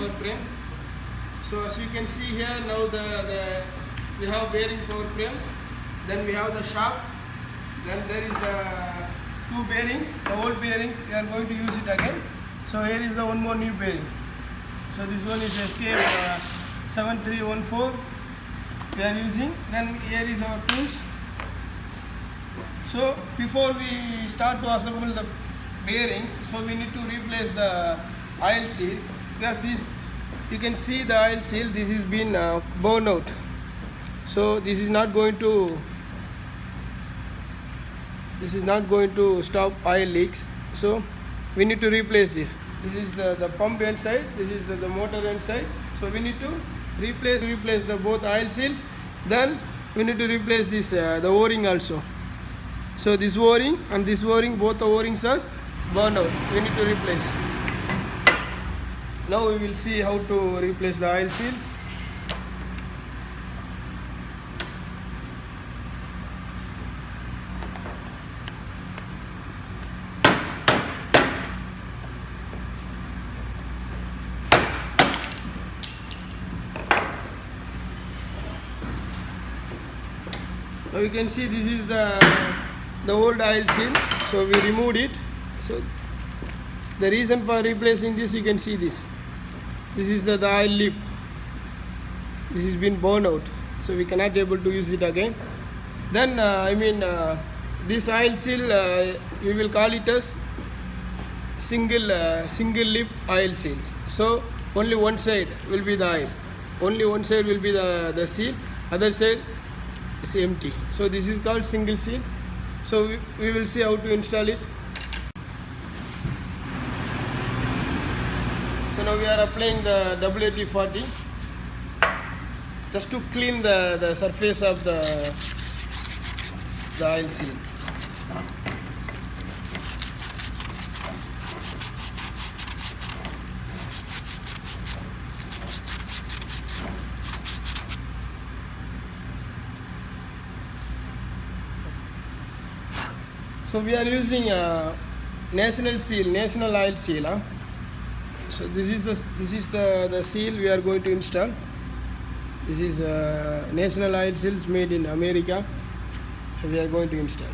cover frame. So as you can see here, now we have bearing cover frame, then we have the shaft, then there is the two bearings, the old bearings, we are going to use it again. So here is the one more new bearing. So this one is Escape 7314 we are using. Then here is our tools. So before we start to assemble the bearings, so we need to replace the oil seal, because this, you can see the oil seal, this has been burned out. So this is not going to stop oil leaks. So we need to replace this. This is the pump inside, this is the motor inside. So we need to replace the both oil seals. Then we need to replace this the o-ring also. So this o-ring and this o-ring, both the o-rings are burned out. We need to replace. Now we will see how to replace the oil seals. Now you can see this is the old oil seal, so we removed it. So the reason for replacing this, you can see this is the oil lip. This has been burned out, so we cannot able to use it again. Then this oil seal, we will call it as single lip oil seals. So only one side will be the oil, only one side will be the seal, other side is empty. So this is called single seal. So we will see how to install it. So now we are applying the WD-40 just to clean the surface of the oil seal. So we are using national oil seal. So this is the seal we are going to install. This is national oil seals made in America. So we are going to install.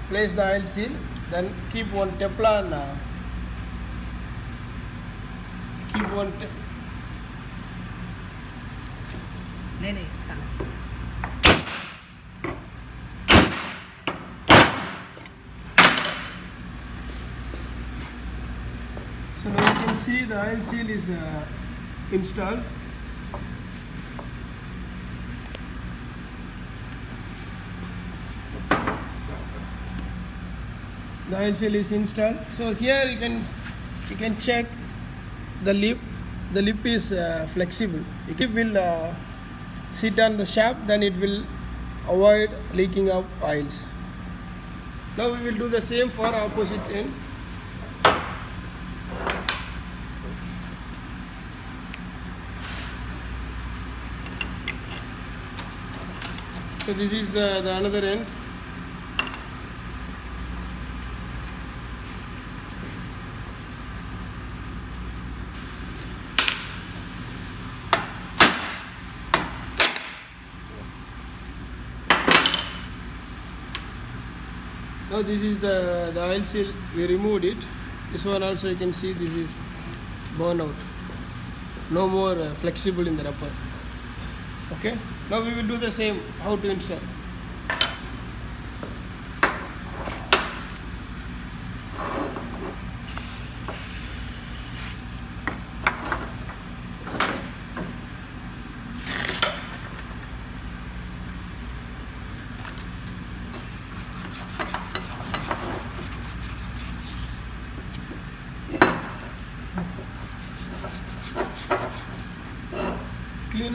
Place the oil seal, then keep one Teflon. So now you can see the oil seal is installed. The oil seal is installed. So here you can check the lip. The lip is flexible. It will sit on the shaft, then it will avoid leaking of oils. Now we will do the same for opposite end. So this is the another end. Now this is the oil seal, we removed it. This one also you can see this is burned out. No more flexible in the rubber. Okay. Now we will do the same, how to install. Clean.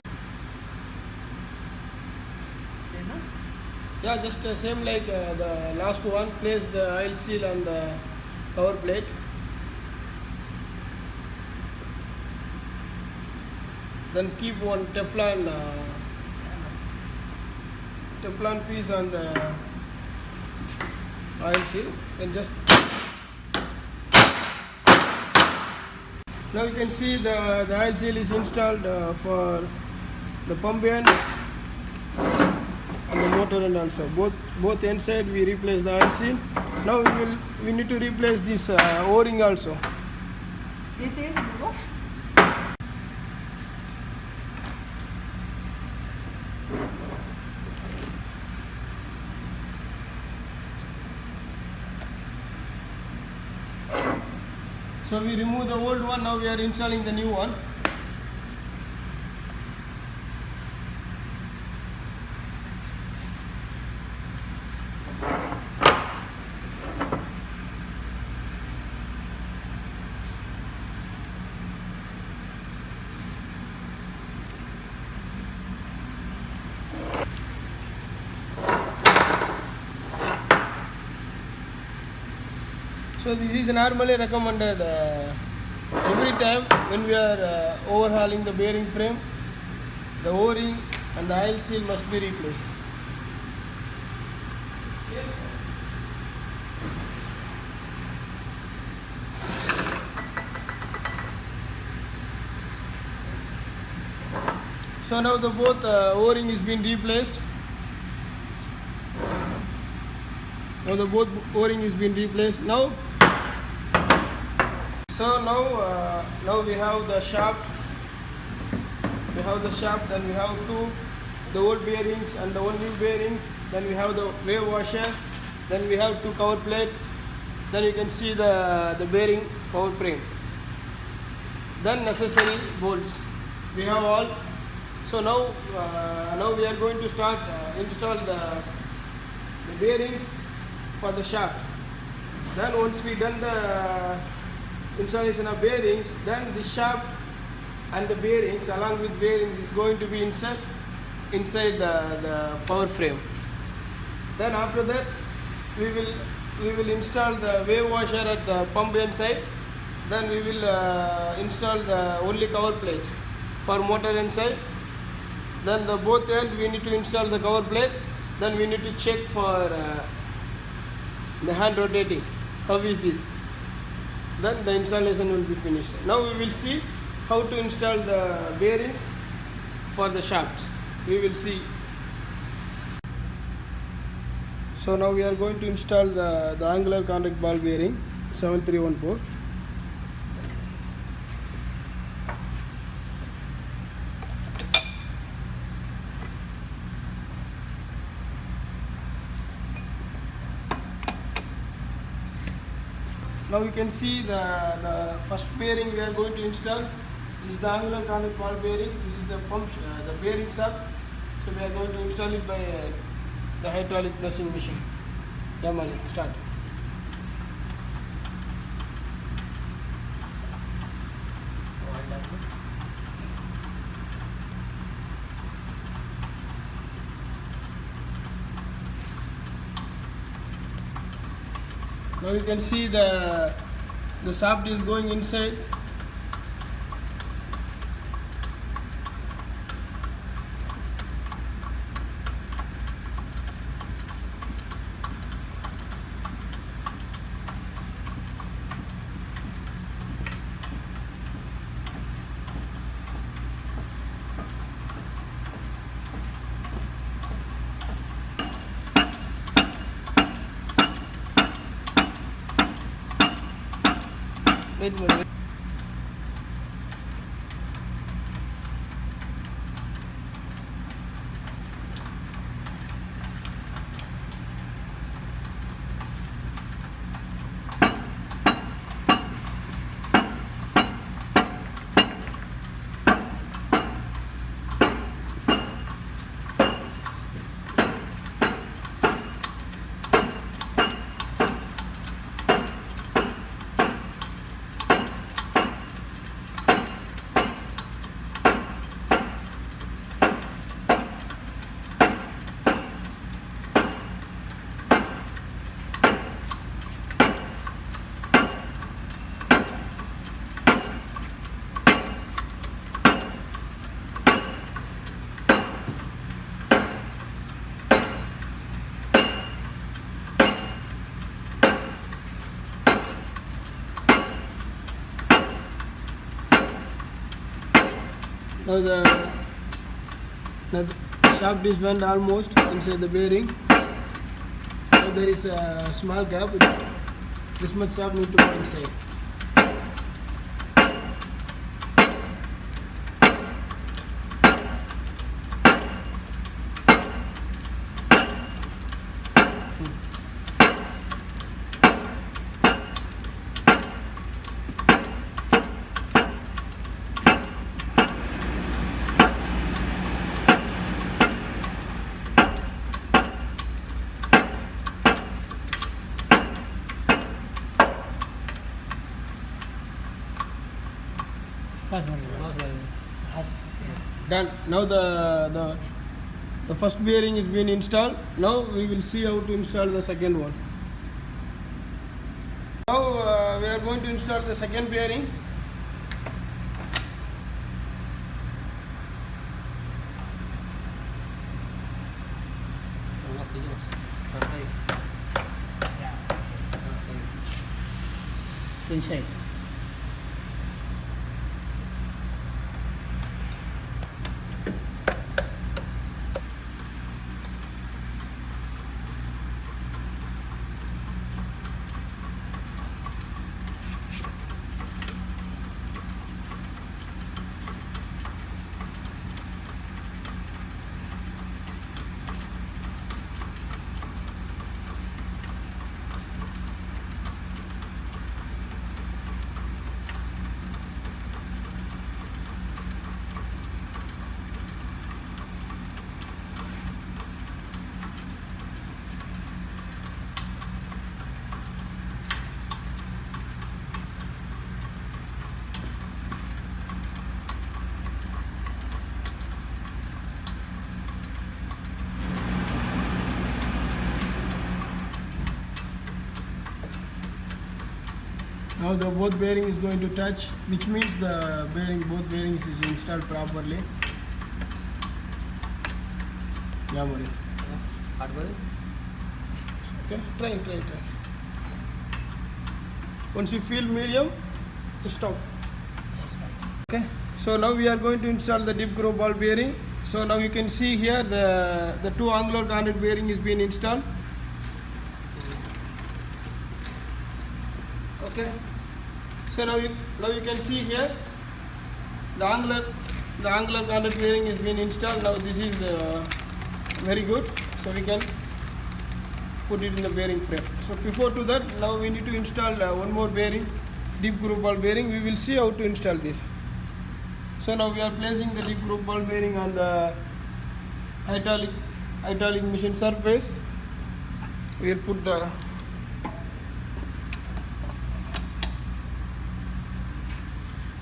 Yeah, just same like the last one. Place the oil seal on the cover plate. Then keep one Teflon piece on the oil seal and just now you can see the oil seal is installed for the pump end and the motor end also. Both end side we replace the oil seal. Now we need to replace this O-ring also. So we remove the old one, now we are installing the new one. So this is normally recommended every time when we are overhauling the bearing frame, the O-ring and the oil seal must be replaced. So now the both O-ring is being replaced. Now the both O-ring is being replaced. Now we have the shaft. We have the shaft. Then we have the old bearings and the one new bearings. Then we have the wave washer. Then we have two cover plate. Then you can see the bearing cover frame. Then necessary bolts. We have all. So now we are going to start install the bearings for the shaft. Then once we done the installation of bearings, then the shaft and the bearings along with bearings is going to be inside the power frame. Then after that we will install the wave washer at the pump end side. Then we will install the only cover plate for motor end side. Then the both end we need to install the cover plate. Then we need to check for the hand rotating. How is this? Then the installation will be finished. Now we will see how to install the bearings for the shafts. We will see. So now we are going to install the angular contact ball bearing 7314. Now you can see the first bearing we are going to install. This is the angular contact ball bearing. This is the pump, the bearing sub. So we are going to install it by the hydraulic pressing machine. Yeah, Malik, start. Now you can see the shaft is going inside. Wait a minute. Now the shaft is went almost inside the bearing. So there is a small gap. This much shaft need to go inside. Done. Now the first bearing is being installed. Now we will see how to install the second one. Now we are going to install the second bearing. Inside. Now the both bearing is going to touch, which means the both bearings is installed properly. Yeah, Mari. Okay, try. Once you feel medium, stop. Okay, so now we are going to install the dip groove ball bearing. So now you can see here the two angular garnet bearing is being installed. Okay, so now you can see here the angular garnet bearing is being installed. Now this is very good, so we can put it in the bearing frame. So before to that, now we need to install one more bearing, dip groove ball bearing. We will see how to install this. So now we are placing the dip groove ball bearing on the hydraulic machine surface. We will put the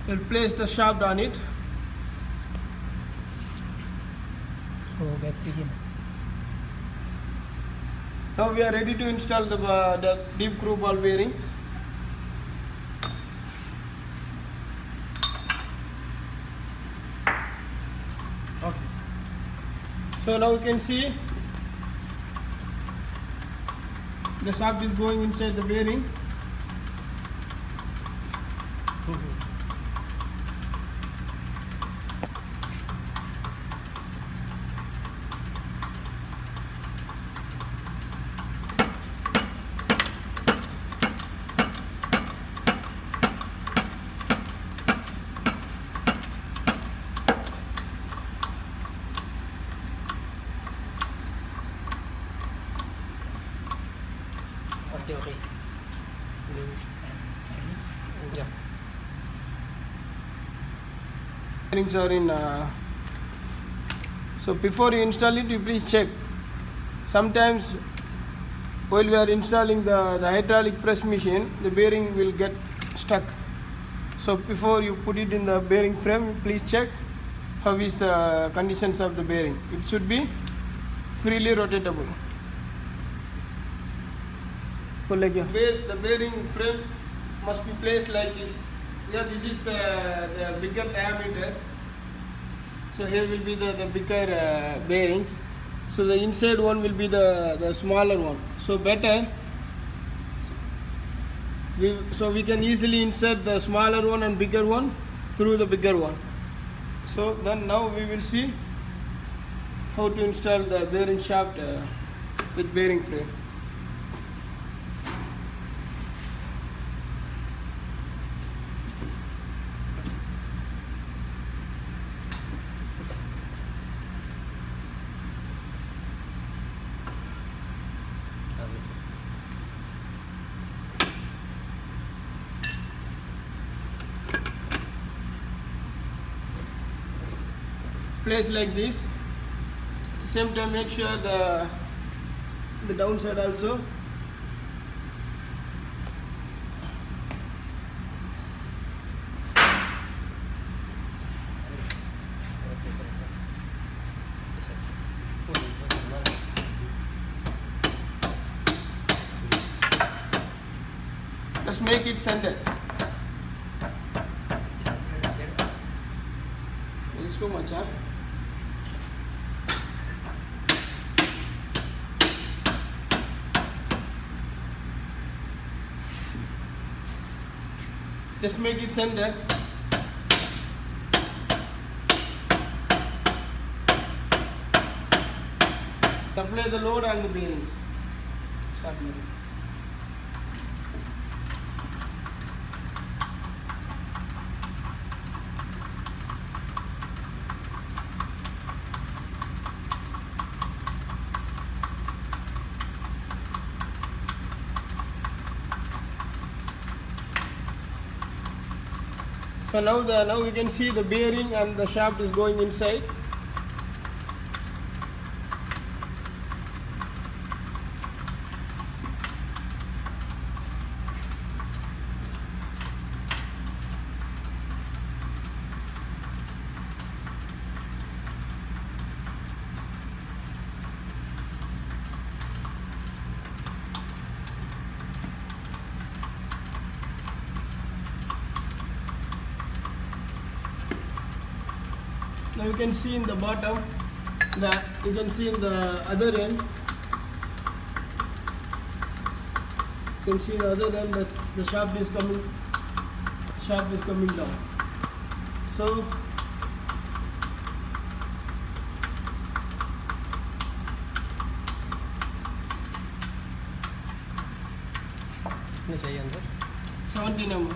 we'll place the shaft on it. So get begin. Now we are ready to install the dip groove ball bearing. Okay. So now you can see the shaft is going inside the bearing. Okay. Yeah. Bearings are in. So before you install it, you please check. Sometimes while we are installing the hydraulic press machine, the bearing will get stuck. So before you put it in the bearing frame, you please check how is the conditions of the bearing. It should be freely rotatable. The bearing frame must be placed like this. Yeah, this is the bigger diameter. So here will be the bigger bearings. So the inside one will be the smaller one. So better. We can easily insert the smaller one and bigger one through the bigger one. So then now we will see how to install the bearing shaft with bearing frame. Place like this. At the same time, make sure the downside also. Just make it centered. It's too much, huh? Just make it center. Apply the load on the bearings. Start moving. So now you can see the bearing and the shaft is going inside. Now you can see in the bottom that you can see in the other end. You can see the other end that the shaft is coming down. So कितने चाहिए अंदर? 70 number.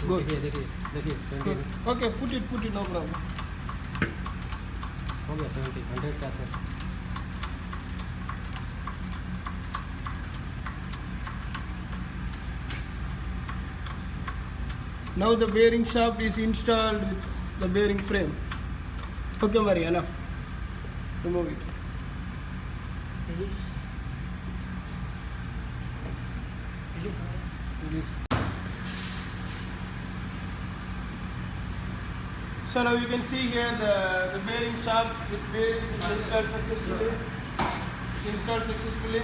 Good. देखिए 70 Okay, put it, no problem. हो गया 70 100 के आसपास. Now the bearing shaft is installed with the bearing frame. Okay, Mari, enough. Remove it. Release. So now you can see here the bearing shaft with bearings is installed successfully. It's installed successfully.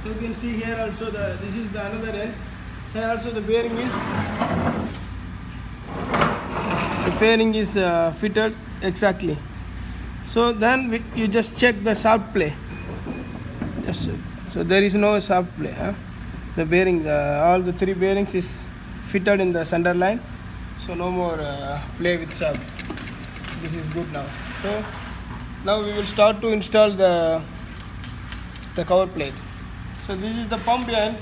You can see here also this is the another end. Here also the bearing is fitted exactly. So then you just check the shaft play. So there is no shaft play. The bearing, all the three bearings is fitted in the center line. So no more play with shaft. This is good now. So now we will start to install the cover plate. So this is the pump end.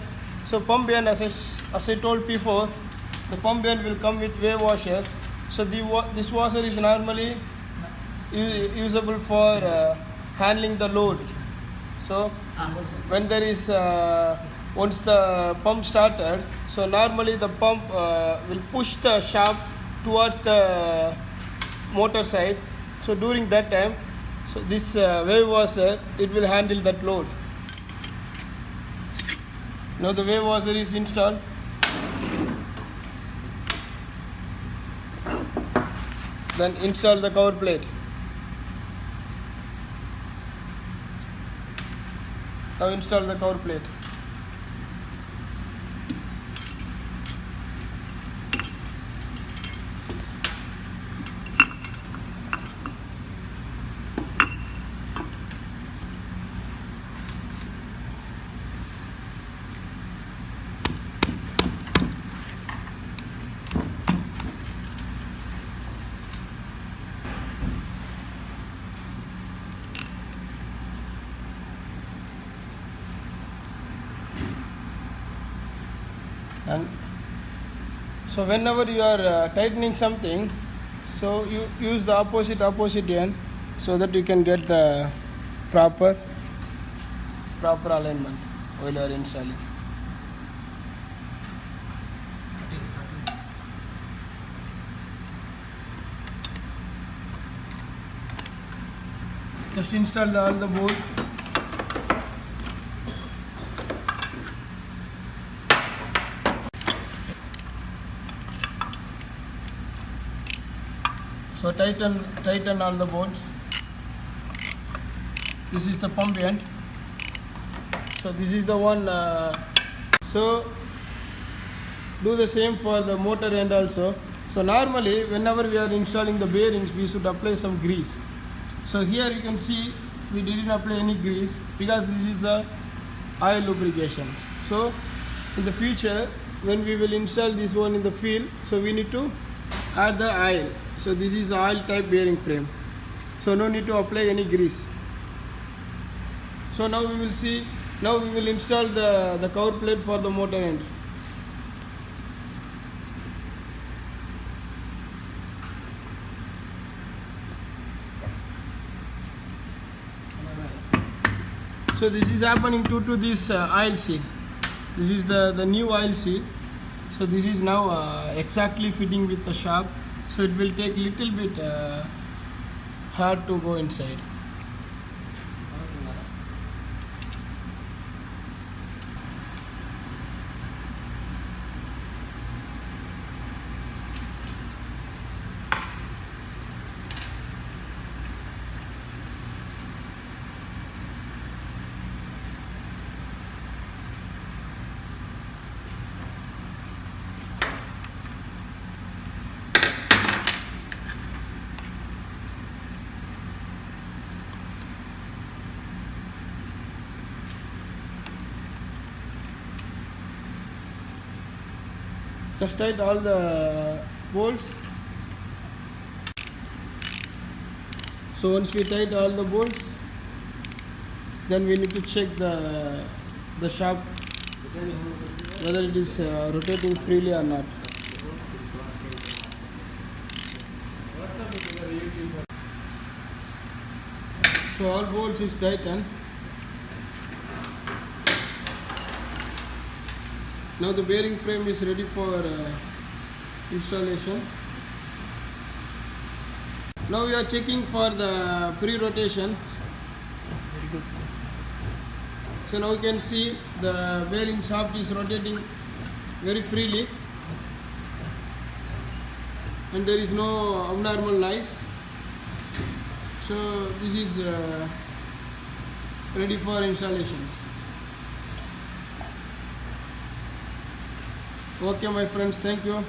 So pump end, as I told before, the pump end will come with wave washer. So this washer is normally usable for handling the load. So when there is once the pump started, so normally the pump will push the shaft towards the motor side. So during that time, so this wave washer, it will handle that load. Now the wave washer is installed. Then install the cover plate. Now install the cover plate. And so whenever you are tightening something, so you use the opposite end so that you can get the proper alignment while you are installing. Just install all the bolt. So tighten all the bolts. This is the pump end. So this is the one. So do the same for the motor end also. So normally whenever we are installing the bearings, we should apply some grease. So here you can see we didn't apply any grease because this is the oil lubrication. So in the future when we will install this one in the field, so we need to add the oil. So this is the oil type bearing frame. So no need to apply any grease. So now we will see. Now we will install the cover plate for the motor end. So this is happening due to this oil seal. This is the new oil seal. So this is now exactly fitting with the shaft. So it will take little bit hard to go inside. Just tight all the bolts. So once we tight all the bolts, then we need to check the shaft whether it is rotating freely or not. So all bolts is tightened. Now the bearing frame is ready for installation. Now we are checking for the pre-rotation. Very good. So now you can see the bearing shaft is rotating very freely and there is no abnormal noise. So this is ready for installations. Okay my friends, thank you.